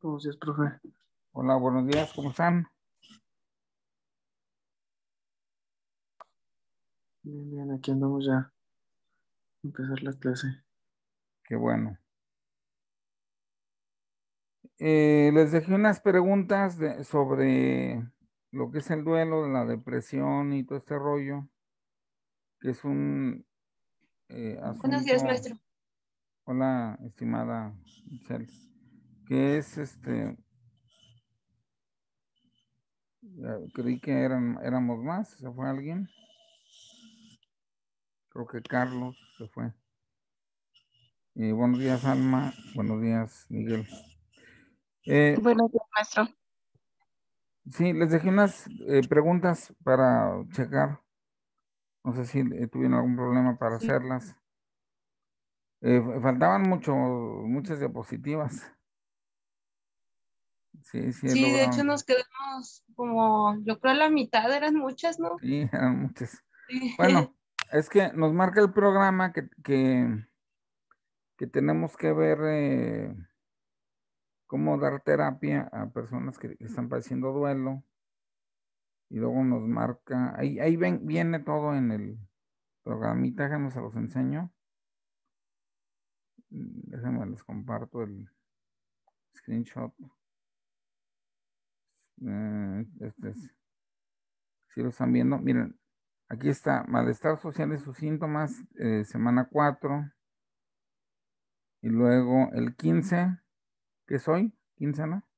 Buenos días, profe. Hola, buenos días, ¿cómo están? Bien, bien, aquí andamos ya a empezar la clase. Qué bueno. Les dejé unas preguntas sobre lo que es el duelo, la depresión y todo este rollo, que es un Buenos días, asunto, maestro. hola, estimada Michelle, que es creí que éramos más, se fue alguien, creo que Carlos se fue. Buenos días, Alma, buenos días, Miguel. Buenos días, maestro. Sí, les dejé unas preguntas para checar. No sé si tuvieron algún problema para Sí, hacerlas. Faltaban muchas diapositivas. Sí, sí, de hecho lograron. nos quedamos como, yo creo la mitad, eran muchas, ¿no? Sí, eran muchas. Sí. Bueno, es que nos marca el programa que tenemos que ver cómo dar terapia a personas que están padeciendo duelo. Y luego nos marca, ahí viene todo en el programita, déjenme se los enseño. Déjenme les comparto el screenshot. Si lo están viendo, miren, aquí está, malestar social y sus síntomas, semana 4, y luego el 15, ¿qué es hoy? 15, ¿no?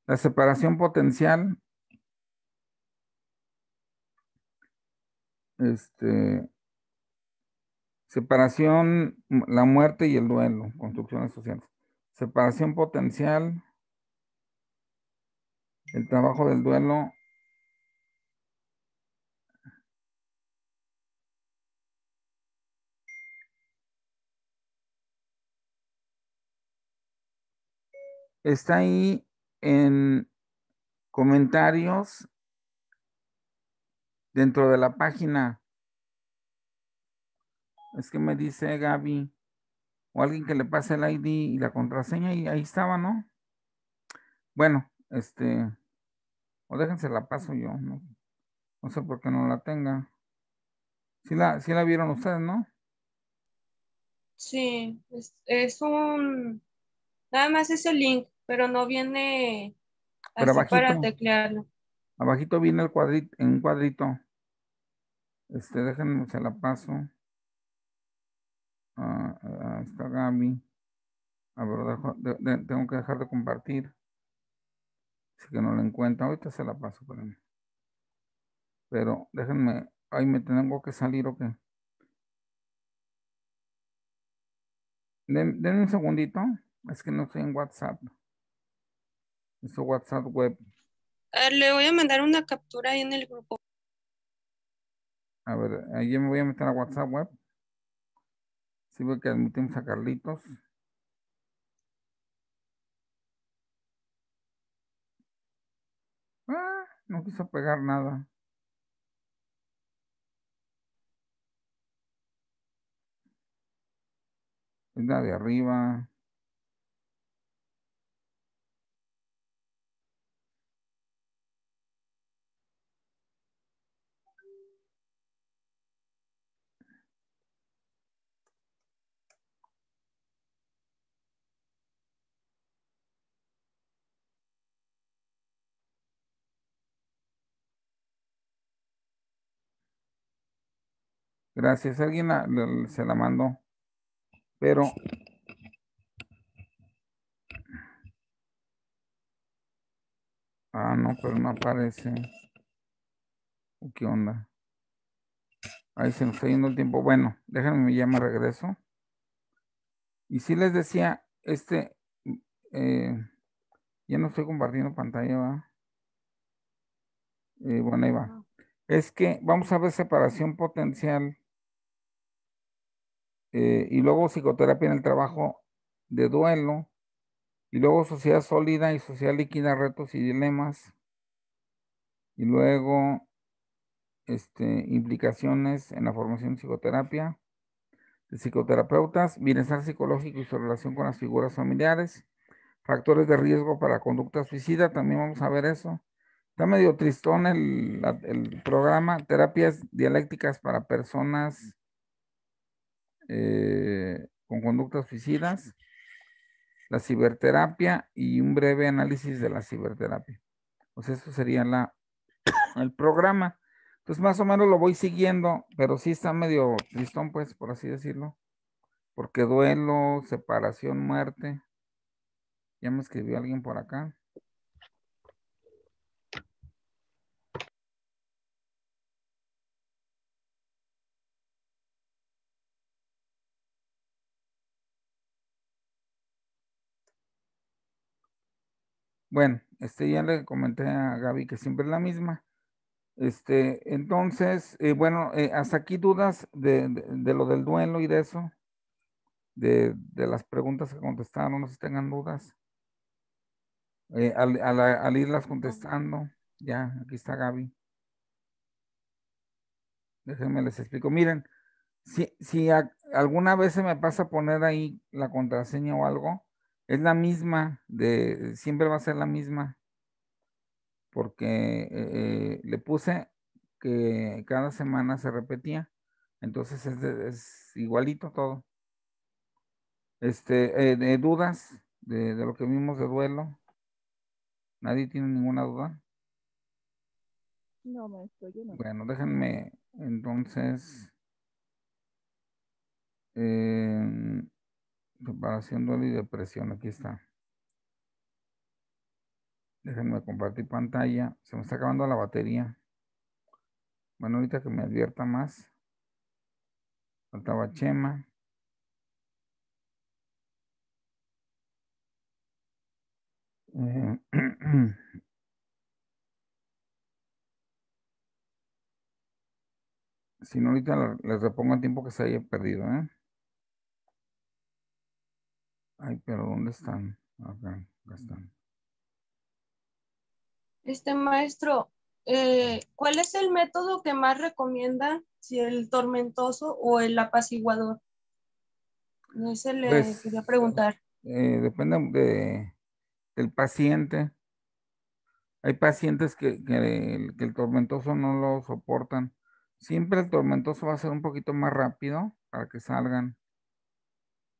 La separación potencial, separación, la muerte y el duelo, construcciones sociales. Separación potencial, el trabajo del duelo. Está ahí en comentarios dentro de la página. Es que me dice Gaby, o alguien que le pase el ID y la contraseña, y ahí estaba, ¿no? Bueno, o déjense la paso yo, ¿no? No sé por qué no la tenga. Sí la vieron ustedes, ¿no? Sí, es nada más es el link, pero no viene Pero así abajito, para teclearlo. abajito viene el cuadrito, en un cuadrito. Déjenme, se la paso. Está Gaby. A ver, tengo que dejar de compartir. Así que no la encuentro. Ahorita se la paso, pero déjenme, ahí me tengo que salir o qué. Denme un segundito. Es que no estoy en WhatsApp. Es WhatsApp web. Le voy a mandar una captura ahí en el grupo. A ver, ahí me voy a meter a WhatsApp web. Si veo que admitimos a Carlitos. No quiso pegar nada. Es la de arriba. Gracias. Alguien se la mandó. Pero, no, pero no aparece. ¿Qué onda? Ahí se nos está yendo el tiempo. Bueno, déjenme ya me regreso. Y si les decía, eh, ya no estoy compartiendo pantalla, ¿va? Bueno, ahí va. Es que vamos a ver separación potencial y luego psicoterapia en el trabajo de duelo y luego sociedad sólida y sociedad líquida, retos y dilemas y luego implicaciones en la formación de psicoterapia, de psicoterapeutas, bienestar psicológico y su relación con las figuras familiares, factores de riesgo para conducta suicida, también vamos a ver eso. Está medio tristón el programa, terapias dialécticas para personas con conductas suicidas, la ciberterapia y un breve análisis de la ciberterapia. Pues eso sería el programa. Entonces más o menos lo voy siguiendo, pero sí está medio tristón, pues, por así decirlo, porque duelo, separación, muerte. Ya me escribió alguien por acá. Bueno, ya le comenté a Gaby que siempre es la misma. Entonces, bueno, hasta aquí dudas de lo del duelo y de eso, de las preguntas que contestaron, no sé si tengan dudas. Al irlas contestando, ya, aquí está Gaby. Déjenme les explico. Miren, si alguna vez se me pasa a poner ahí la contraseña o algo, es la misma, siempre va a ser la misma, porque le puse que cada semana se repetía, entonces es igualito todo. De dudas de lo que vimos de duelo, ¿nadie tiene ninguna duda? No, maestro, yo no. Bueno, déjenme entonces, preparación, duelo y depresión, aquí está. Déjenme compartir pantalla. Se me está acabando la batería. Bueno, ahorita que me advierta más. Faltaba Chema. Si no, ahorita les repongo el tiempo que se haya perdido, ¿eh? Ay, pero ¿dónde están? Acá están. Maestro, ¿cuál es el método que más recomienda? Si el tormentoso o el apaciguador. Ese le Pues quería preguntar. depende del paciente. Hay pacientes que el tormentoso no lo soportan. Siempre el tormentoso va a ser un poquito más rápido para que salgan.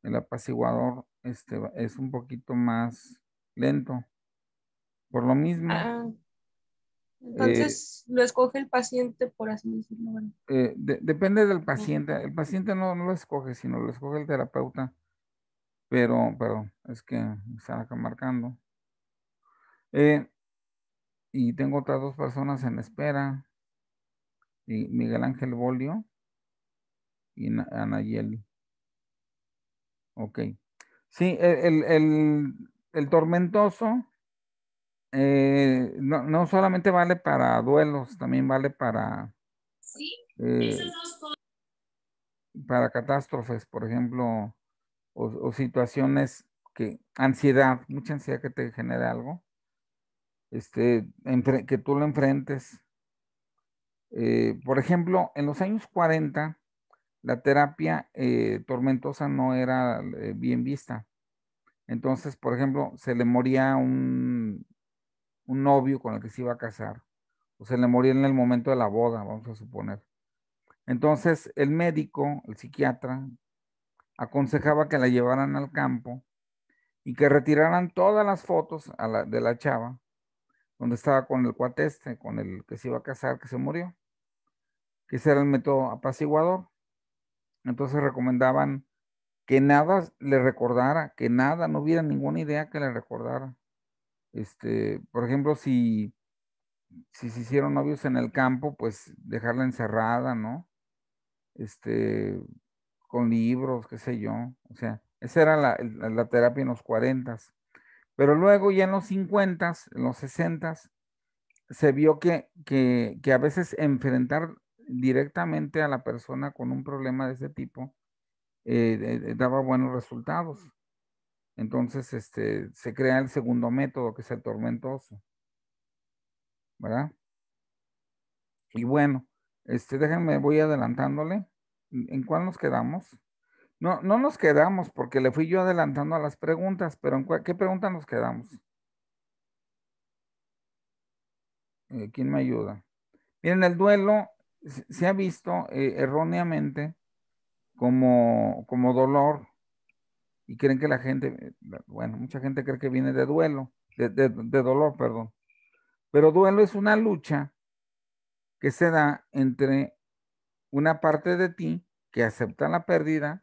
El apaciguador es un poquito más lento. Por lo mismo, Ah, eh, entonces lo escoge el paciente, por así decirlo. ¿Verdad? depende del Oh, paciente. El paciente no lo escoge, sino lo escoge el terapeuta. Pero es que me están acá marcando. Y tengo otras dos personas en espera. Y Miguel Ángel Bolio y Anayeli. Ok. Sí, el tormentoso no solamente vale para duelos, también vale eh, para catástrofes, por ejemplo, o situaciones ansiedad, mucha ansiedad que te genere algo, que tú lo enfrentes. Por ejemplo, en los años 40, la terapia tormentosa no era bien vista. Entonces, por ejemplo, se le moría un novio con el que se iba a casar, o se le moría en el momento de la boda, vamos a suponer. Entonces, el médico, el psiquiatra, aconsejaba que la llevaran al campo y que retiraran todas las fotos de la chava, donde estaba con el cuate con el que se iba a casar, que se murió, que ese era el método apaciguador. Entonces recomendaban que nada le recordara, que nada, no hubiera ninguna idea que le recordara. Por ejemplo, si se hicieron novios en el campo, pues dejarla encerrada, ¿no? Con libros, qué sé yo. O sea, esa era la terapia en los 40s. Pero luego ya en los 50s, en los 60s, se vio que a veces enfrentar directamente a la persona con un problema de ese tipo daba buenos resultados. Entonces, se crea el segundo método, que es el tormentoso, ¿verdad? Y bueno, déjenme, voy adelantándole. ¿En cuál nos quedamos? No, no nos quedamos porque le fui yo adelantando a las preguntas, pero ¿en qué pregunta nos quedamos? ¿Quién me ayuda? Miren, el duelo se ha visto erróneamente como dolor y creen que la gente, bueno, mucha gente cree que viene de duelo, de dolor, perdón. Pero duelo es una lucha que se da entre una parte de ti que acepta la pérdida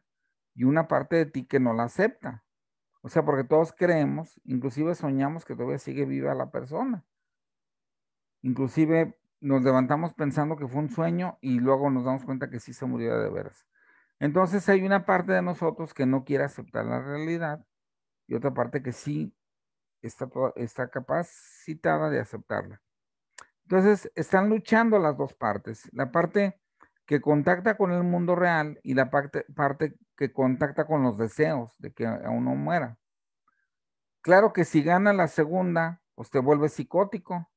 y una parte de ti que no la acepta. O sea, porque todos creemos, inclusive soñamos que todavía sigue viva la persona. Inclusive nos levantamos pensando que fue un sueño y luego nos damos cuenta que sí se murió de veras. Entonces hay una parte de nosotros que no quiere aceptar la realidad y otra parte que sí está capacitada de aceptarla. Entonces están luchando las dos partes. La parte que contacta con el mundo real y la parte que contacta con los deseos de que aún no muera. Claro que si gana la segunda, pues te vuelves psicótico,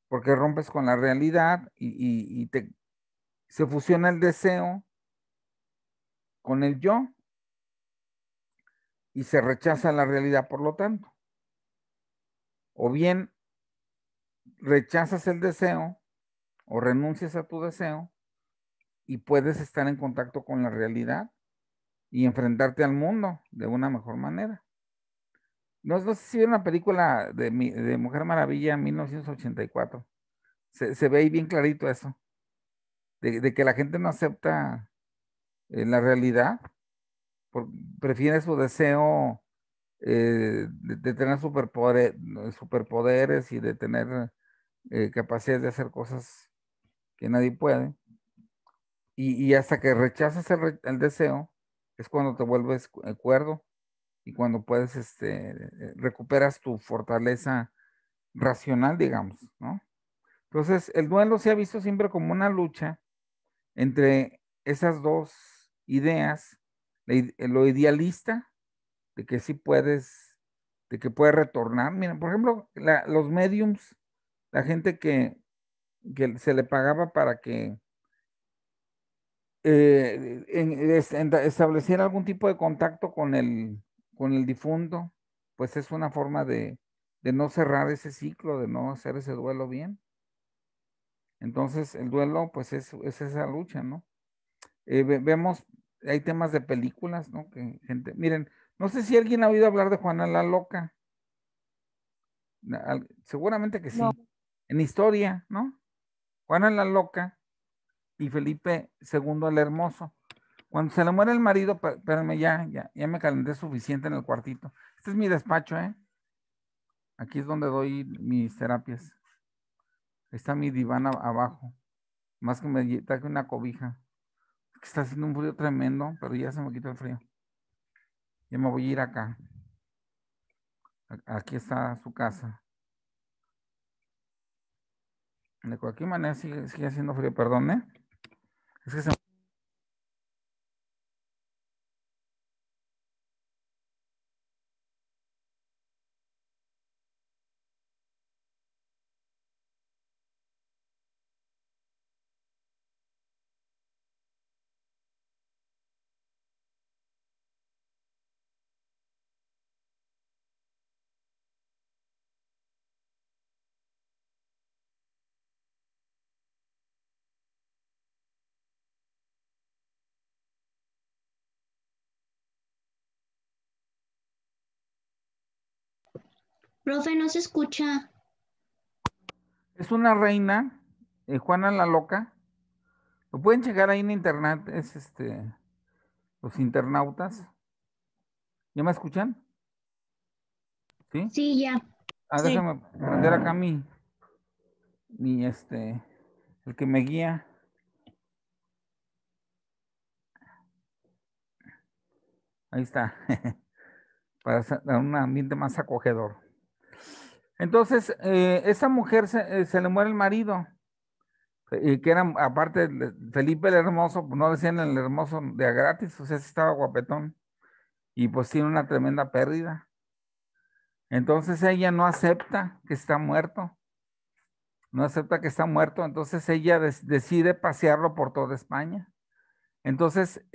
porque rompes con la realidad y se fusiona el deseo con el yo y se rechaza la realidad por lo tanto. O bien rechazas el deseo o renuncias a tu deseo y puedes estar en contacto con la realidad y enfrentarte al mundo de una mejor manera. No sé si vieron una película de Mujer Maravilla en 1984. Se ve ahí bien clarito eso, de que la gente no acepta la realidad, prefiere su deseo de tener superpoderes y de tener capacidades de hacer cosas que nadie puede. Y hasta que rechazas el deseo, es cuando te vuelves cuerdo y cuando puedes, recuperas tu fortaleza racional, digamos, ¿no? Entonces, el duelo se ha visto siempre como una lucha entre esas dos ideas, lo idealista, de que sí puedes, de que puedes retornar. Miren, por ejemplo, los mediums, la gente que se le pagaba para que estableciera algún tipo de contacto con el difunto, pues es una forma de no cerrar ese ciclo, de no hacer ese duelo bien. Entonces, el duelo, pues es esa lucha, ¿no? Vemos, hay temas de películas, ¿no? Que gente, miren, no sé si alguien ha oído hablar de Juana la Loca. Seguramente que sí. No. En historia, ¿no? Juana la Loca y Felipe II el Hermoso. Cuando se le muere el marido, espérenme, ya me calenté suficiente en el cuartito. Este es mi despacho, ¿eh? Aquí es donde doy mis terapias. Ahí está mi diván abajo. Más que me traje una cobija. Está haciendo un frío tremendo, pero ya se me quitó el frío. Ya me voy a ir acá. Aquí está su casa. De cualquier manera sigue haciendo frío, perdón, ¿eh? Es que Profe, no se escucha. es una reina, Juana la Loca. Lo pueden checar ahí en internet, es los internautas. ¿Ya me escuchan? ¿Sí? Sí, ya. Sí. Déjame prender acá el que me guía. Ahí está. Para dar un ambiente más acogedor. Entonces, esa mujer se le muere el marido, que era, aparte, Felipe el Hermoso, pues no decían el Hermoso de a gratis, o sea, sí estaba guapetón, y pues tiene una tremenda pérdida. Entonces ella no acepta que está muerto, entonces ella decide pasearlo por toda España. Entonces,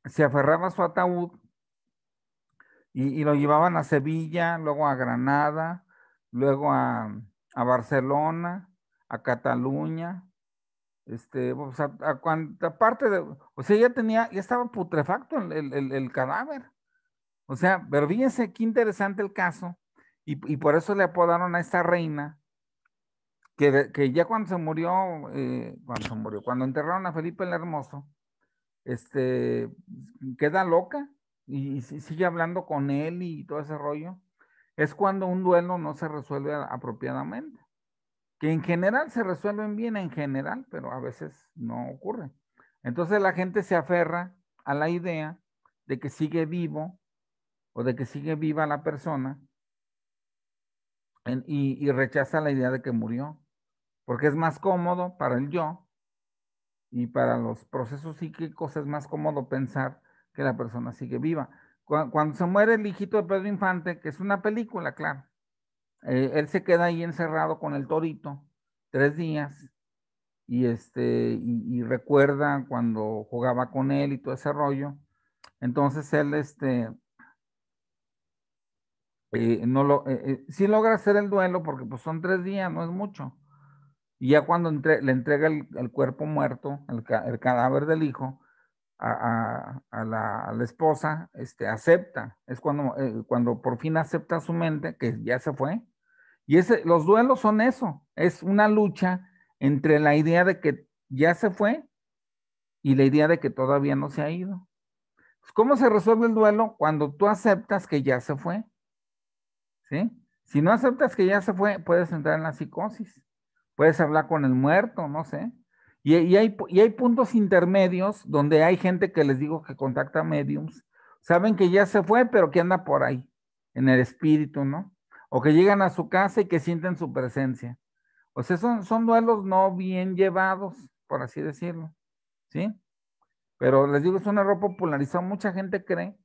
se aferraba a su ataúd y lo llevaban a Sevilla, luego a Granada, luego a Barcelona, a Cataluña, pues a cuanta parte de, o sea, ya estaba putrefacto el cadáver. O sea, pero fíjense qué interesante el caso, y por eso le apodaron a esta reina, que ya cuando enterraron a Felipe el Hermoso, queda loca y sigue hablando con él y todo ese rollo. Es cuando un duelo no se resuelve apropiadamente, que en general se resuelven bien en general, pero a veces no ocurre. Entonces la gente se aferra a la idea de que sigue vivo o de que sigue viva la persona y rechaza la idea de que murió, porque es más cómodo para el yo y para los procesos psíquicos es más cómodo pensar que la persona sigue viva. Cuando se muere el hijito de Pedro Infante, que es una película, claro, él se queda ahí encerrado con el torito 3 días y recuerda cuando jugaba con él y todo ese rollo. Entonces él sí logra hacer el duelo porque pues son 3 días, no es mucho. Y ya cuando le entrega el cuerpo muerto, el cadáver del hijo, a la esposa, acepta. Es cuando por fin acepta su mente que ya se fue. Y los duelos son eso, es una lucha entre la idea de que ya se fue y la idea de que todavía no se ha ido. ¿Cómo se resuelve el duelo? Cuando tú aceptas que ya se fue, ¿sí? Si no aceptas que ya se fue, puedes entrar en la psicosis, puedes hablar con el muerto, no sé. Y hay puntos intermedios donde hay gente que les digo que contacta mediums, saben que ya se fue, pero que anda por ahí, en el espíritu, ¿no? O que llegan a su casa y que sienten su presencia. O sea, son duelos no bien llevados, por así decirlo, ¿sí? Pero les digo, es un error popularizado. Mucha gente cree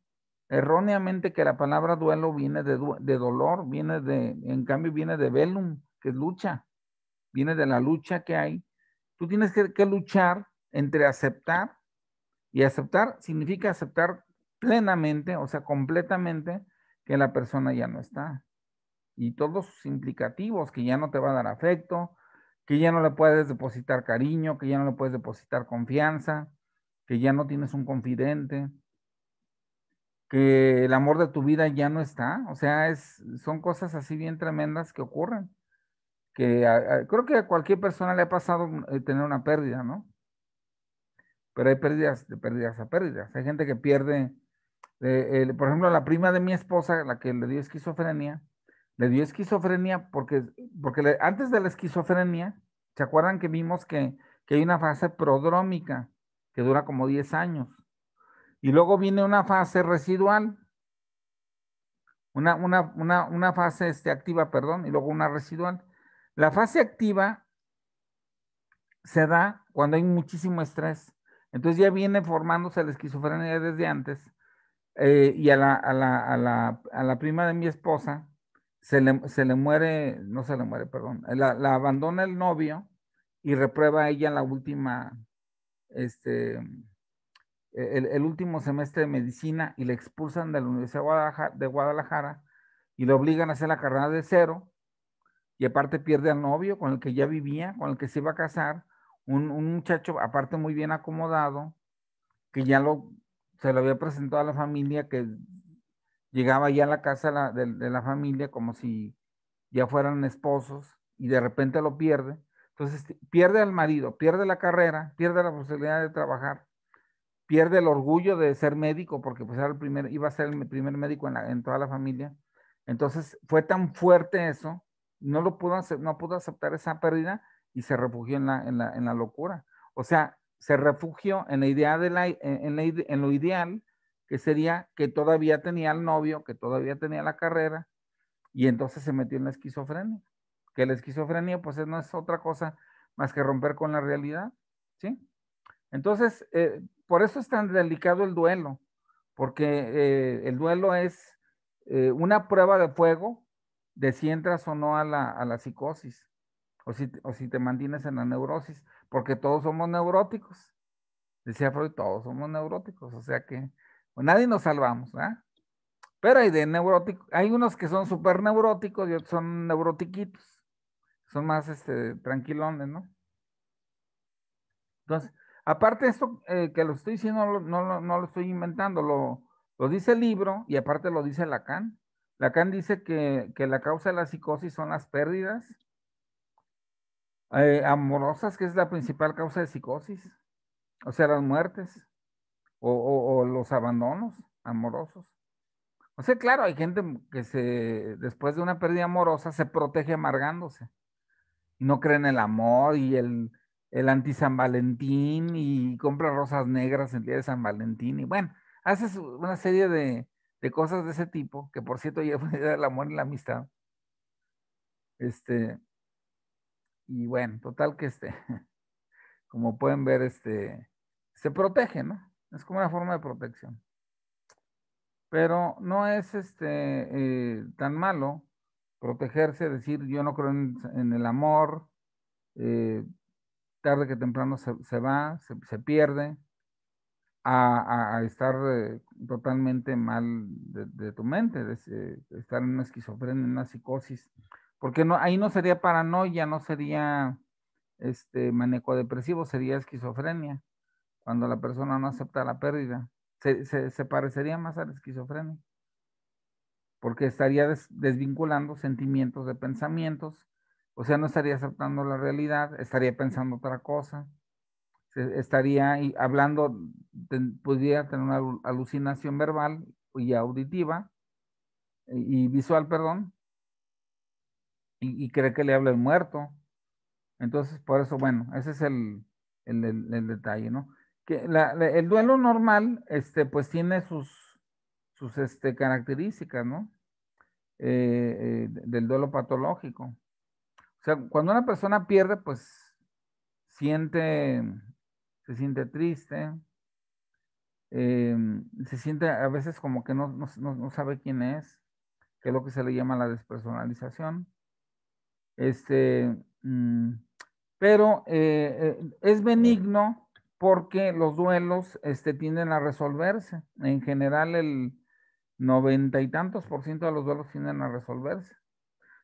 erróneamente que la palabra duelo viene de dolor, en cambio viene de velum, que es lucha, viene de la lucha que hay. Tú tienes que luchar entre aceptar, y aceptar significa aceptar plenamente, o sea, completamente, que la persona ya no está. Y todos sus implicativos, que ya no te va a dar afecto, que ya no le puedes depositar cariño, que ya no le puedes depositar confianza, que ya no tienes un confidente, que el amor de tu vida ya no está. O sea, son cosas así bien tremendas que ocurren, que creo que a cualquier persona le ha pasado tener una pérdida, ¿no? Pero hay pérdidas de pérdidas a pérdidas. Hay gente que pierde, por ejemplo, la prima de mi esposa, la que le dio esquizofrenia porque antes de la esquizofrenia, ¿se acuerdan que vimos que hay una fase prodrómica que dura como 10 años? Y luego viene una fase residual, una fase activa, perdón, y luego una residual. La fase activa se da cuando hay muchísimo estrés. Entonces ya viene formándose la esquizofrenia desde antes. Y a la prima de mi esposa se le muere, no se le muere, perdón, la abandona el novio y reprueba ella la última, el último semestre de medicina y le expulsan de la Universidad de Guadalajara y le obligan a hacer la carrera de cero y aparte pierde al novio con el que ya vivía, con el que se iba a casar, un muchacho aparte muy bien acomodado, que se lo había presentado a la familia, que llegaba ya a la casa de la familia como si ya fueran esposos y de repente lo pierde. Entonces pierde al marido, pierde la carrera, pierde la posibilidad de trabajar, pierde el orgullo de ser médico porque pues iba a ser el primer médico en toda la familia. Entonces fue tan fuerte eso, no pudo aceptar esa pérdida y se refugió en la locura. O sea, se refugió en la idea en lo ideal, que sería que todavía tenía el novio, que todavía tenía la carrera, y entonces se metió en la esquizofrenia. Que la esquizofrenia pues no es otra cosa más que romper con la realidad, ¿sí? Entonces, por eso es tan delicado el duelo, porque el duelo es una prueba de fuego de si entras o no a la psicosis, o si te mantienes en la neurosis, porque todos somos neuróticos. Decía Freud, todos somos neuróticos, o sea que pues, nadie nos salvamos, ¿verdad? Pero hay de neuróticos, hay unos que son súper neuróticos y otros son neurotiquitos, son más tranquilones, ¿no? Entonces, aparte de esto que lo estoy diciendo, no lo estoy inventando, lo dice el libro y aparte lo dice Lacan. Lacan dice que la causa de la psicosis son las pérdidas amorosas, que es la principal causa de psicosis, o sea, las muertes o los abandonos amorosos. O sea, claro, hay gente que después de una pérdida amorosa se protege amargándose y no cree en el amor y el anti-San Valentín y compra rosas negras el día de San Valentín y bueno, haces una serie de cosas de ese tipo, que por cierto ya fue el día del amor y la amistad. Y bueno, total que como pueden ver, se protege, ¿no? Es como una forma de protección. Pero no es tan malo protegerse, decir yo no creo en el amor, tarde que temprano se va, se pierde, a estar totalmente mal de tu mente, estar en una esquizofrenia, en una psicosis, porque no, ahí no sería paranoia, no sería manejo depresivo, sería esquizofrenia, cuando la persona no acepta la pérdida. Se parecería más a la esquizofrenia, porque estaría desvinculando sentimientos de pensamientos, o sea, no estaría aceptando la realidad, estaría pensando otra cosa, estaría hablando, podría tener una alucinación verbal y auditiva, y visual, perdón, y cree que le habla el muerto. Entonces, por eso, bueno, ese es el detalle, ¿no? Que el duelo normal, pues tiene sus características, ¿no? Del duelo patológico. O sea, cuando una persona pierde, pues se siente triste, se siente a veces como que no sabe quién es, que es lo que se le llama la despersonalización. Pero es benigno porque los duelos tienden a resolverse. En general, el 90 y tantos % de los duelos tienden a resolverse.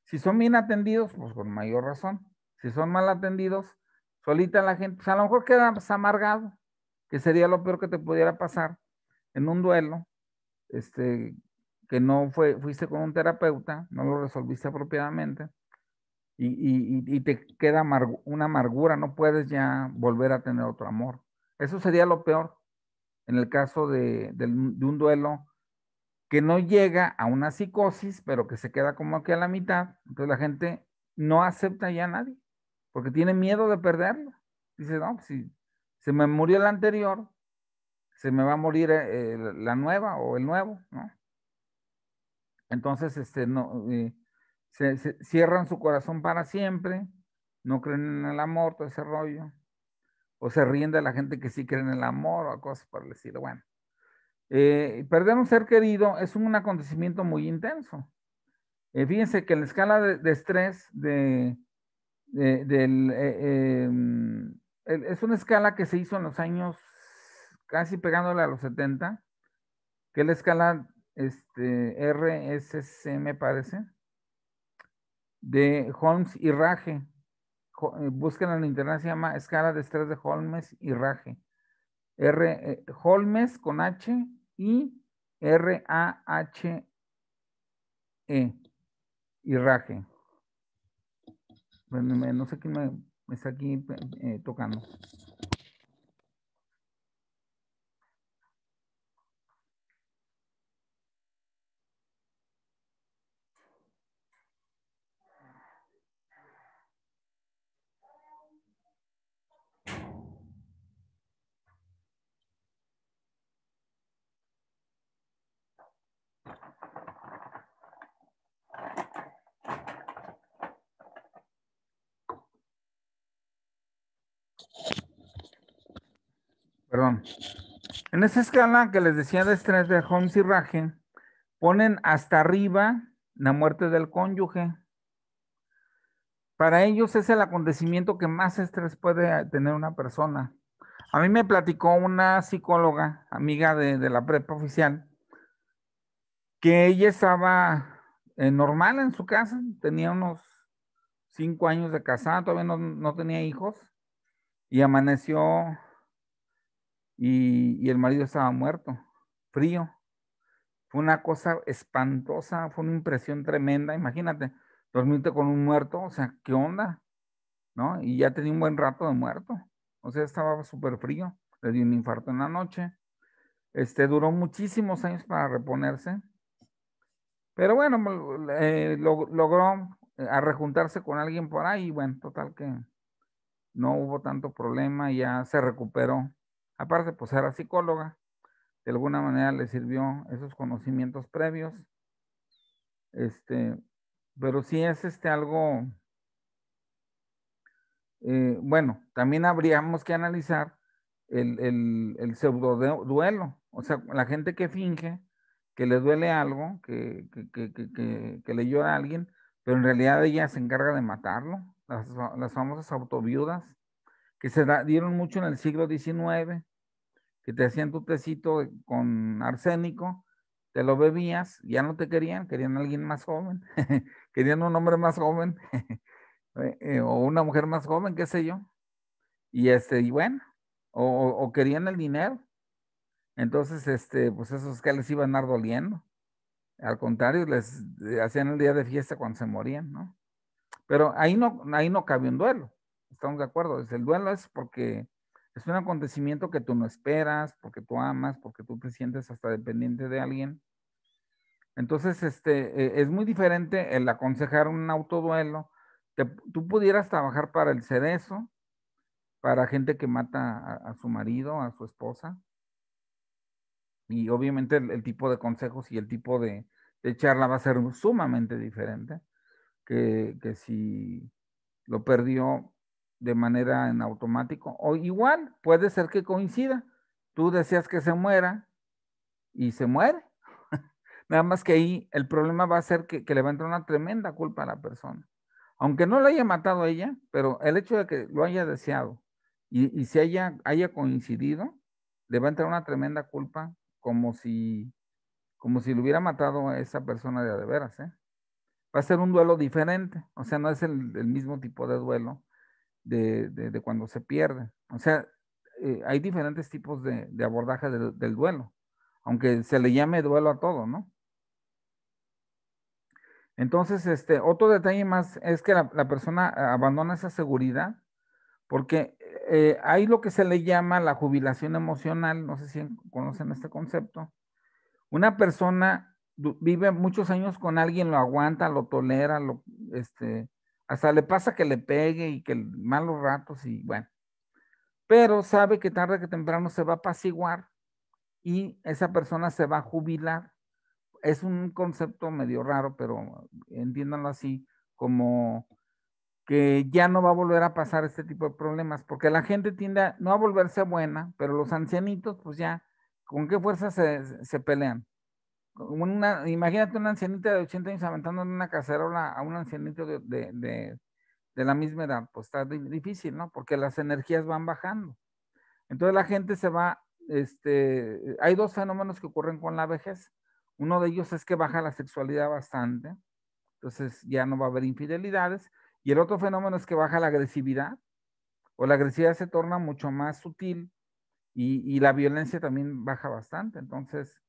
Si son bien atendidos, pues con mayor razón. Si son mal atendidos, solita la gente, pues a lo mejor quedas amargado, que sería lo peor que te pudiera pasar en un duelo, que no fuiste con un terapeuta, no lo resolviste apropiadamente, y te queda una amargura, no puedes ya volver a tener otro amor. Eso sería lo peor en el caso de un duelo que no llega a una psicosis, pero que se queda como aquí a la mitad. Entonces la gente no acepta ya a nadie, porque tiene miedo de perderlo. Dice, no, pues, si se me murió el anterior, se me va a morir la nueva o el nuevo, ¿no? Entonces, no, se cierran su corazón para siempre, no creen en el amor, todo ese rollo, o se ríen de la gente que sí cree en el amor o cosas por el estilo. Bueno, perder un ser querido es un acontecimiento muy intenso. Fíjense que la escala de estrés es una escala que se hizo en los años casi pegándole a los 70, que es la escala RSC, me parece, de Holmes y Rage. Busquen en internet, se llama escala de estrés de Holmes y Rage. Holmes con H y RAHE y Rage. Bueno, no sé quién me está aquí tocando. Perdón. En esa escala que les decía de estrés de Holmes y Rage, ponen hasta arriba la muerte del cónyuge. Para ellos es el acontecimiento que más estrés puede tener una persona. A mí me platicó una psicóloga, amiga de la prepa oficial, que ella estaba normal en su casa, tenía unos 5 años de casada, todavía no tenía hijos, y amaneció y el marido estaba muerto, frío. Fue una cosa espantosa, fue una impresión tremenda. Imagínate, dormirte con un muerto, o sea, ¿qué onda? ¿No? Y ya tenía un buen rato de muerto. O sea, estaba súper frío. Le dio un infarto en la noche. Duró muchísimos años para reponerse. Pero bueno, logró a rejuntarse con alguien por ahí. Y bueno, total que no hubo tanto problema, ya se recuperó. Aparte, pues era psicóloga. De alguna manera le sirvió esos conocimientos previos. Pero sí es algo, bueno, también habríamos que analizar el pseudo duelo, o sea, la gente que finge que le duele algo, que le llora a alguien, pero en realidad ella se encarga de matarlo, las famosas autoviudas, que dieron mucho en el siglo XIX, que te hacían tu tecito con arsénico, te lo bebías, ya no te querían a alguien más joven, querían un hombre más joven, o una mujer más joven, qué sé yo, y bueno, o querían el dinero, entonces, pues esos que les iban a andar doliendo, al contrario, les hacían el día de fiesta cuando se morían, ¿no? Pero ahí no cabe un duelo, estamos de acuerdo, el duelo es porque es un acontecimiento que tú no esperas, porque tú amas, porque tú te sientes hasta dependiente de alguien. Entonces, es muy diferente el aconsejar un autoduelo. Tú pudieras trabajar para el cerezo, para gente que mata a su marido, a su esposa, y obviamente el tipo de consejos y el tipo de charla va a ser sumamente diferente que si lo perdió de manera en automático, o igual puede ser que coincida. Tú deseas que se muera y se muere. Nada más que ahí el problema va a ser que le va a entrar una tremenda culpa a la persona. Aunque no lo haya matado a ella, pero el hecho de que lo haya deseado y si haya coincidido, le va a entrar una tremenda culpa como si lo hubiera matado a esa persona de veras, ¿eh? Va a ser un duelo diferente, o sea, no es el mismo tipo de duelo de cuando se pierde. O sea, hay diferentes tipos de abordaje del duelo, aunque se le llame duelo a todo, ¿no? Entonces, otro detalle más es que la persona abandona esa seguridad, porque hay lo que se le llama la jubilación emocional, no sé si conocen este concepto. Una persona vive muchos años con alguien, lo aguanta, lo tolera, hasta le pasa que le pegue y que malos ratos y bueno, pero sabe que tarde que temprano se va a apaciguar y esa persona se va a jubilar. Es un concepto medio raro, pero entiéndanlo así, como que ya no va a volver a pasar este tipo de problemas, porque la gente tiende no a volverse buena, pero los ancianitos, pues ya, ¿con qué fuerza se pelean? Imagínate una ancianita de 80 años aventando en una cacerola a un ancianito de la misma edad, pues está difícil, ¿no? Porque las energías van bajando. Entonces la gente se va, hay dos fenómenos que ocurren con la vejez. Uno de ellos es que baja la sexualidad bastante, entonces ya no va a haber infidelidades. Y el otro fenómeno es que baja la agresividad, o la agresividad se torna mucho más sutil y la violencia también baja bastante. Entonces,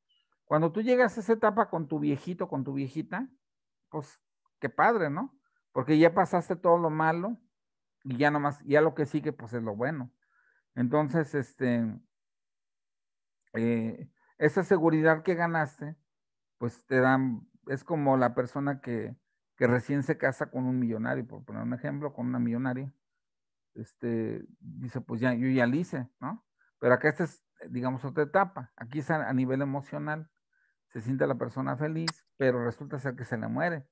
cuando tú llegas a esa etapa con tu viejito, con tu viejita, pues qué padre, ¿no? Porque ya pasaste todo lo malo y ya nomás, ya lo que sigue, pues es lo bueno. Entonces, esa seguridad que ganaste, pues te dan, es como la persona que recién se casa con un millonario, por poner un ejemplo, con una millonaria, dice, pues ya, yo ya lo hice, ¿no? Pero acá esta es, digamos, otra etapa, aquí es a nivel emocional, se siente la persona feliz, pero resulta ser que se le muere.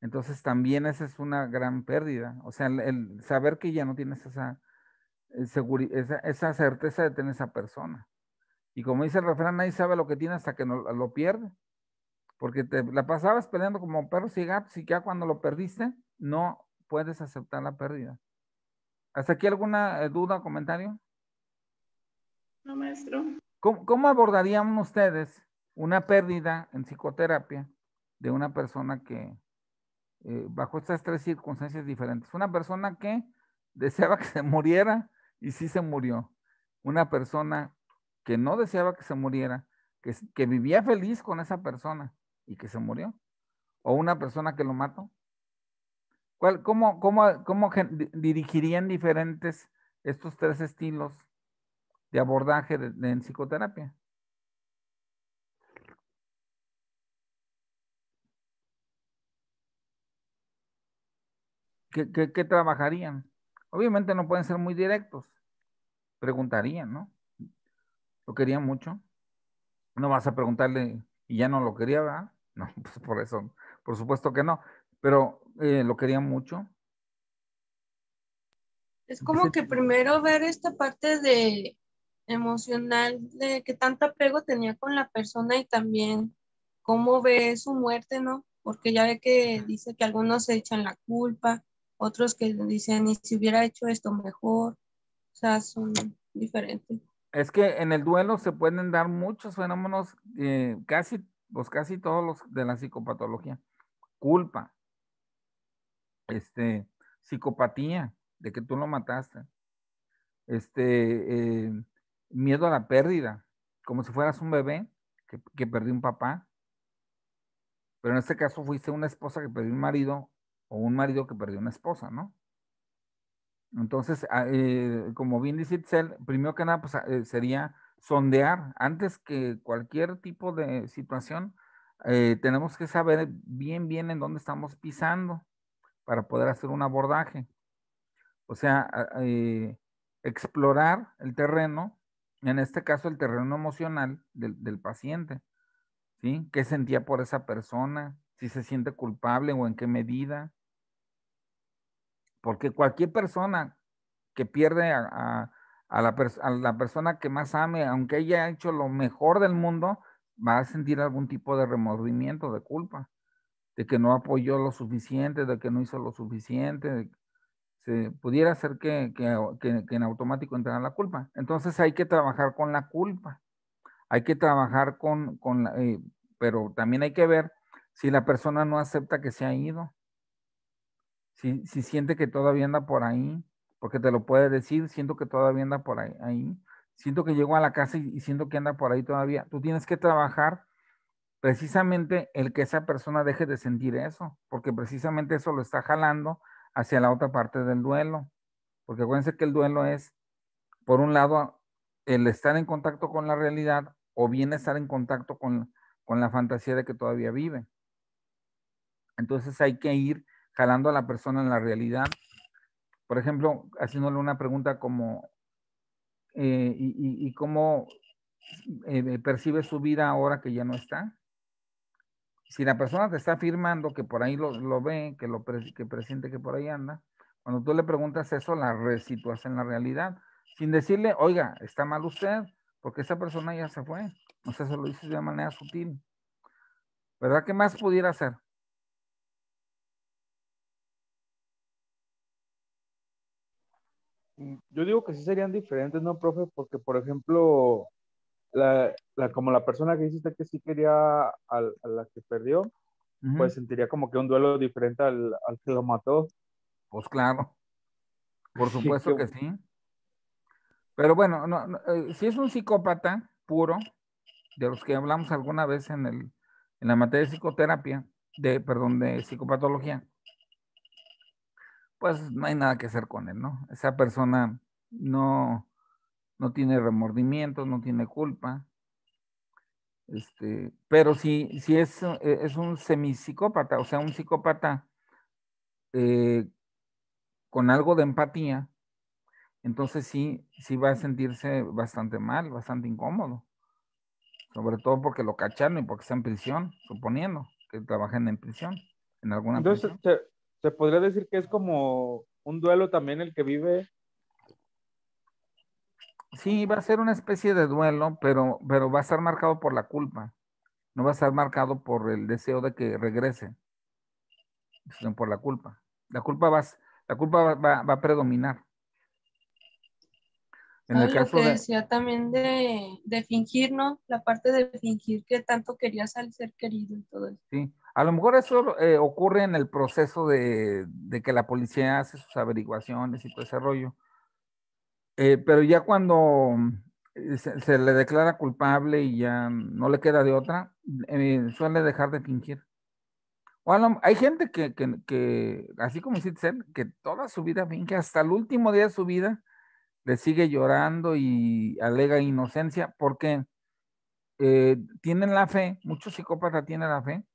Entonces también esa es una gran pérdida, o sea, el saber que ya no tienes esa certeza de tener esa persona. Y como dice el refrán, nadie sabe lo que tiene hasta que no, lo pierde. Porque te la pasabas peleando como perros y gatos y ya cuando lo perdiste, no puedes aceptar la pérdida. ¿Hasta aquí alguna duda o comentario? No, maestro. ¿Cómo abordarían ustedes una pérdida en psicoterapia de una persona que, bajo estas tres circunstancias diferentes? Una persona que deseaba que se muriera y sí se murió. Una persona que no deseaba que se muriera, que vivía feliz con esa persona y que se murió. O una persona que lo mató. ¿Cómo dirigirían diferentes estos tres estilos de abordaje en psicoterapia? ¿Qué trabajarían? Obviamente no pueden ser muy directos. Preguntarían, ¿no? ¿Lo querían mucho? No vas a preguntarle y ya no lo quería, ¿verdad? No, pues por eso, por supuesto que no. Pero lo querían mucho. Es como que primero ver esta parte de emocional, de qué tanto apego tenía con la persona y también cómo ve su muerte, ¿no? Porque ya ve que dice que algunos se echan la culpa, otros que dicen, y si hubiera hecho esto mejor, o sea, son diferentes. Es que en el duelo se pueden dar muchos fenómenos, casi todos los de la psicopatología. Culpa, psicopatía, de que tú lo mataste, miedo a la pérdida, como si fueras un bebé que perdió un papá, pero en este caso fuiste una esposa que perdió un marido o un marido que perdió una esposa, ¿no? Entonces, como bien dice Itzel, primero que nada, pues sería sondear, antes que cualquier tipo de situación, tenemos que saber bien en dónde estamos pisando para poder hacer un abordaje. O sea, explorar el terreno, en este caso el terreno emocional del paciente, ¿sí? ¿Qué sentía por esa persona? Si se siente culpable o en qué medida. Porque cualquier persona que pierde a la persona que más ame, aunque haya hecho lo mejor del mundo, va a sentir algún tipo de remordimiento, de culpa, de que no apoyó lo suficiente, de que no hizo lo suficiente. Se pudiera ser que en automático entrara la culpa. Entonces hay que trabajar con la culpa, hay que trabajar pero también hay que ver si la persona no acepta que se ha ido, si siente que todavía anda por ahí, porque te lo puede decir, siento que todavía anda por ahí, siento que llegó a la casa y siento que anda por ahí todavía. Tú tienes que trabajar precisamente el que esa persona deje de sentir eso, porque precisamente eso lo está jalando hacia la otra parte del duelo. Porque acuérdense que el duelo es, por un lado, el estar en contacto con la realidad o bien estar en contacto con la fantasía de que todavía vive. Entonces hay que ir jalando a la persona en la realidad. Por ejemplo, haciéndole una pregunta como, ¿y cómo percibe su vida ahora que ya no está? Si la persona te está afirmando que por ahí lo ve, que presiente que por ahí anda, cuando tú le preguntas eso, la resitúas en la realidad, sin decirle, oiga, está mal usted, porque esa persona ya se fue. O sea, se lo dices de manera sutil. ¿Verdad? ¿Qué más pudiera hacer? Yo digo que sí serían diferentes, ¿no, profe? Porque, por ejemplo, como la persona que dice usted que sí quería a la que perdió, pues sentiría como que un duelo diferente al que lo mató. Pues claro, por Sí, supuesto que sí. Pero bueno, si es un psicópata puro, de los que hablamos alguna vez en la materia de psicoterapia, de psicopatología, pues no hay nada que hacer con él, ¿no? Esa persona no tiene remordimientos, no tiene culpa, pero si es un semipsicópata, o sea, un psicópata con algo de empatía, entonces sí va a sentirse bastante mal, bastante incómodo, sobre todo porque lo cacharon y porque está en prisión, suponiendo que trabajen en prisión, en alguna entonces prisión. se podría decir que es como un duelo también el que vive. Sí, va a ser una especie de duelo, pero va a estar marcado por la culpa, no va a estar marcado por el deseo de que regrese, sino por la culpa. La culpa va a predominar. En el ¿Sabes lo caso que de, decía también de fingir, ¿no? La parte de fingir que tanto querías al ser querido y todo eso. sí, a lo mejor eso ocurre en el proceso de que la policía hace sus averiguaciones y todo ese rollo. Pero ya cuando se le declara culpable y ya no le queda de otra, suele dejar de fingir. O hay gente que, así como hiciste él, que toda su vida finge, hasta el último día de su vida, le sigue llorando y alega inocencia, porque tienen la fe, muchos psicópatas tienen la fe,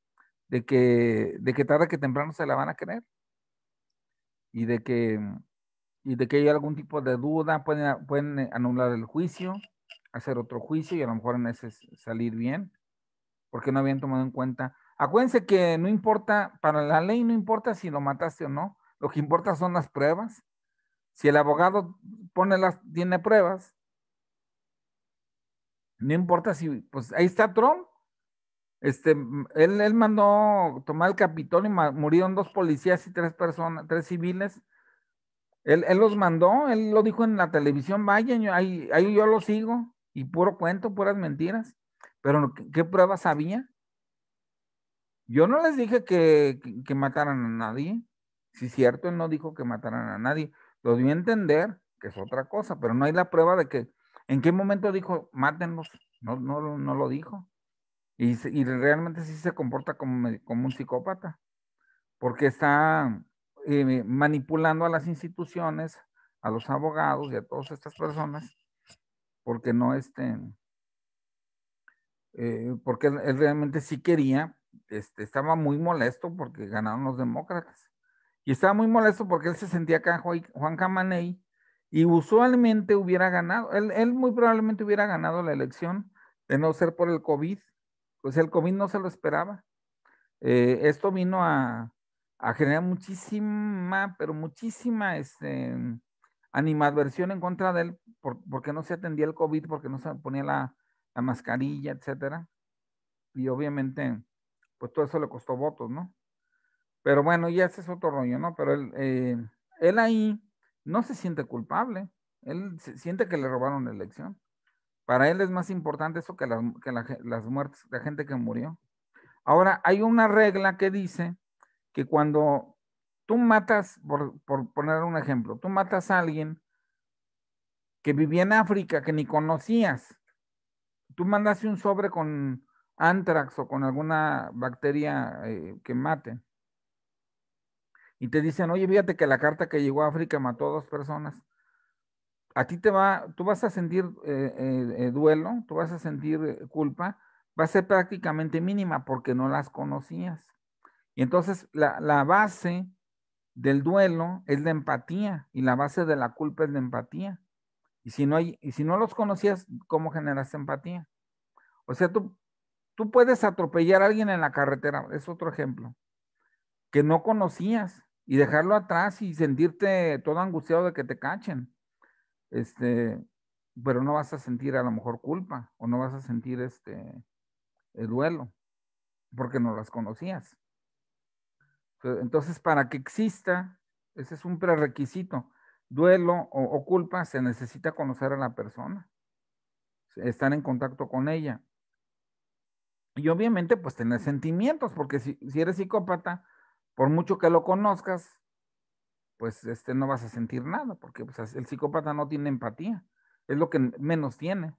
de que tarde que temprano se la van a creer, y de que hay algún tipo de duda, pueden anular el juicio, hacer otro juicio y a lo mejor en ese salir bien, porque no habían tomado en cuenta. Acuérdense que no importa, para la ley no importa si lo mataste o no, lo que importa son las pruebas. Si el abogado tiene pruebas, no importa si, pues ahí está Trump. Él mandó tomar el Capitolio y murieron 2 policías y 3 personas, 3 civiles. Él los mandó, él lo dijo en la televisión, vayan, ahí yo lo sigo, y puro cuento, puras mentiras. Pero ¿qué pruebas había? Yo no les dije que mataran a nadie. Sí, cierto, él no dijo que mataran a nadie. Lo dio a entender, que es otra cosa, pero no hay la prueba de que en qué momento dijo, mátenlos. No lo dijo. Y realmente sí se comporta como un psicópata, porque está manipulando a las instituciones, a los abogados y a todas estas personas, porque no porque él realmente sí quería, estaba muy molesto porque ganaron los demócratas. Y estaba muy molesto porque él se sentía acá Juan Camaney y usualmente hubiera ganado, él muy probablemente hubiera ganado la elección de no ser por el COVID, pues el COVID no se lo esperaba. Esto vino a generar muchísima, pero muchísima animadversión en contra de él porque no se atendía el COVID, porque no se ponía la mascarilla, etcétera. Y obviamente, pues todo eso le costó votos, ¿no? Pero bueno, ya ese es otro rollo, ¿no? Pero él ahí no se siente culpable. Él siente que le robaron la elección. Para él es más importante eso que las muertes, la gente que murió. Ahora, hay una regla que dice que cuando tú matas, por poner un ejemplo, tú matas a alguien que vivía en África, que ni conocías, tú mandaste un sobre con anthrax o con alguna bacteria que mate, y te dicen, oye, fíjate que la carta que llegó a África mató a 2 personas. A ti tú vas a sentir duelo, tú vas a sentir culpa, va a ser prácticamente mínima porque no las conocías. Y entonces la base del duelo es la empatía y la base de la culpa es la empatía. Y si no los conocías, ¿cómo generas empatía? O sea, tú puedes atropellar a alguien en la carretera, es otro ejemplo, que no conocías y dejarlo atrás y sentirte todo angustiado de que te cachen. Pero no vas a sentir a lo mejor culpa o no vas a sentir el duelo porque no las conocías. Entonces, para que exista, ese es un prerequisito. Duelo o culpa, se necesita conocer a la persona, estar en contacto con ella. Y obviamente, pues tener sentimientos, porque si eres psicópata, por mucho que lo conozcas, pues no vas a sentir nada, porque pues, el psicópata no tiene empatía, es lo que menos tiene,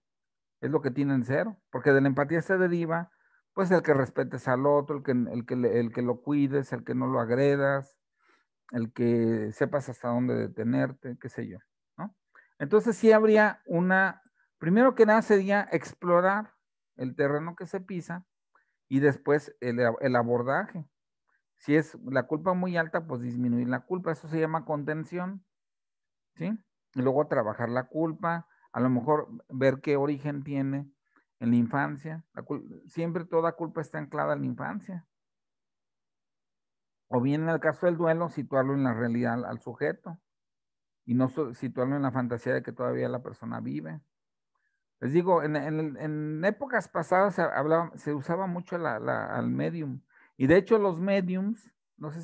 es lo que tiene en cero, porque de la empatía se deriva, pues el que respetes al otro, el que lo cuides, el que no lo agredas, el que sepas hasta dónde detenerte, qué sé yo, ¿no? Entonces sí habría primero que nada sería explorar el terreno que se pisa y después el abordaje. Si es la culpa muy alta, pues disminuir la culpa, eso se llama contención, ¿sí? Y luego trabajar la culpa, a lo mejor ver qué origen tiene en la infancia. Siempre toda culpa está anclada en la infancia. O bien en el caso del duelo, situarlo en la realidad al sujeto y no situarlo en la fantasía de que todavía la persona vive. Les digo, en épocas pasadas se usaba mucho al medium, y de hecho los mediums, no sé